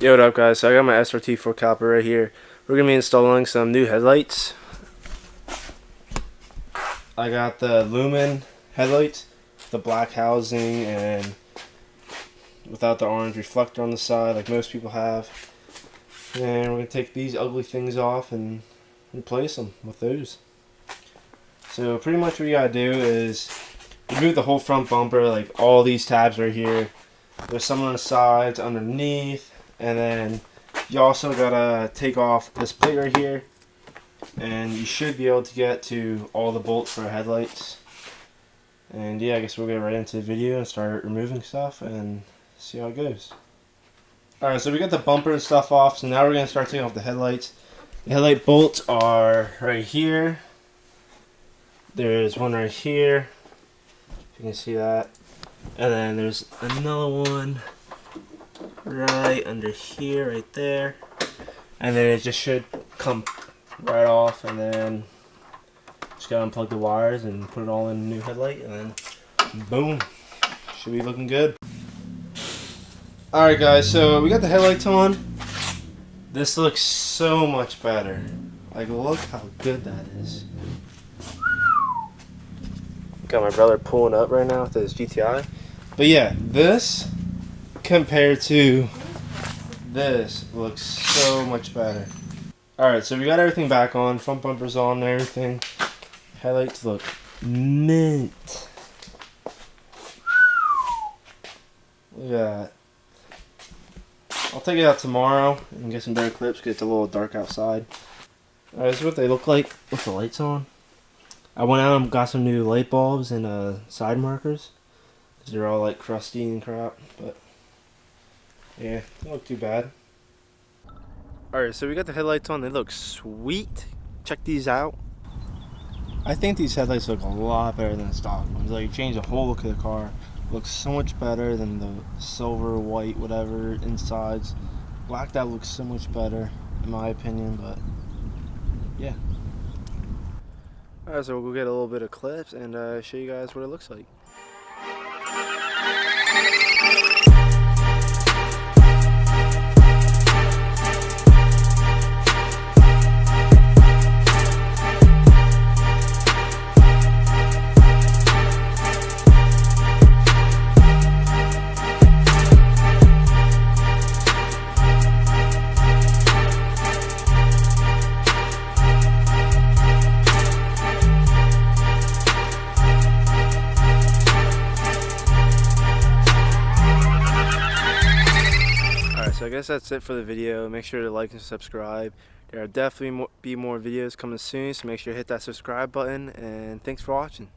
Yo, what up guys? So I got my SRT-4 Caliber right here. We're going to be installing some new headlights. I got the lumen headlights, the black housing and without the orange reflector on the side like most people have. And we're going to take these ugly things off and replace them with those. So pretty much what you got to do is remove the whole front bumper, like all these tabs right here. There's some on the sides, underneath. And then you also gotta take off this plate right here, and you should be able to get to all the bolts for our headlights. And yeah, I guess we'll get right into the video and start removing stuff and see how it goes. Alright, so we got the bumper and stuff off, so now we're gonna start taking off the headlights. The headlight bolts are right here. There's one right here, if you can see that. And then there's another one right under here, right there, and then it just should come right off, and then just gotta unplug the wires and put it all in a new headlight, and then boom, should be looking good. Alright guys, so we got the headlights on. This looks so much better. Like, look how good that is. Got my brother pulling up right now with his GTI. But yeah, this compared to this looks so much better. Alright, so we got everything back on, front bumpers on and everything. Headlights look mint. Look at that. I'll take it out tomorrow and get some better clips because it's a little dark outside. Alright, this is what they look like with the lights on. I went out and got some new light bulbs and side markers because they're all like crusty and crap, but yeah, don't look too bad. Alright, so we got the headlights on. They look sweet. Check these out. I think these headlights look a lot better than the stock ones. Like, you change the whole look of the car. Looks so much better than the silver, white, whatever insides. Black, that looks so much better in my opinion, but yeah. Alright, so we'll go get a little bit of clips and show you guys what it looks like. So I guess that's it for the video. Make sure to like and subscribe. There will definitely be more videos coming soon, so make sure to hit that subscribe button, and thanks for watching.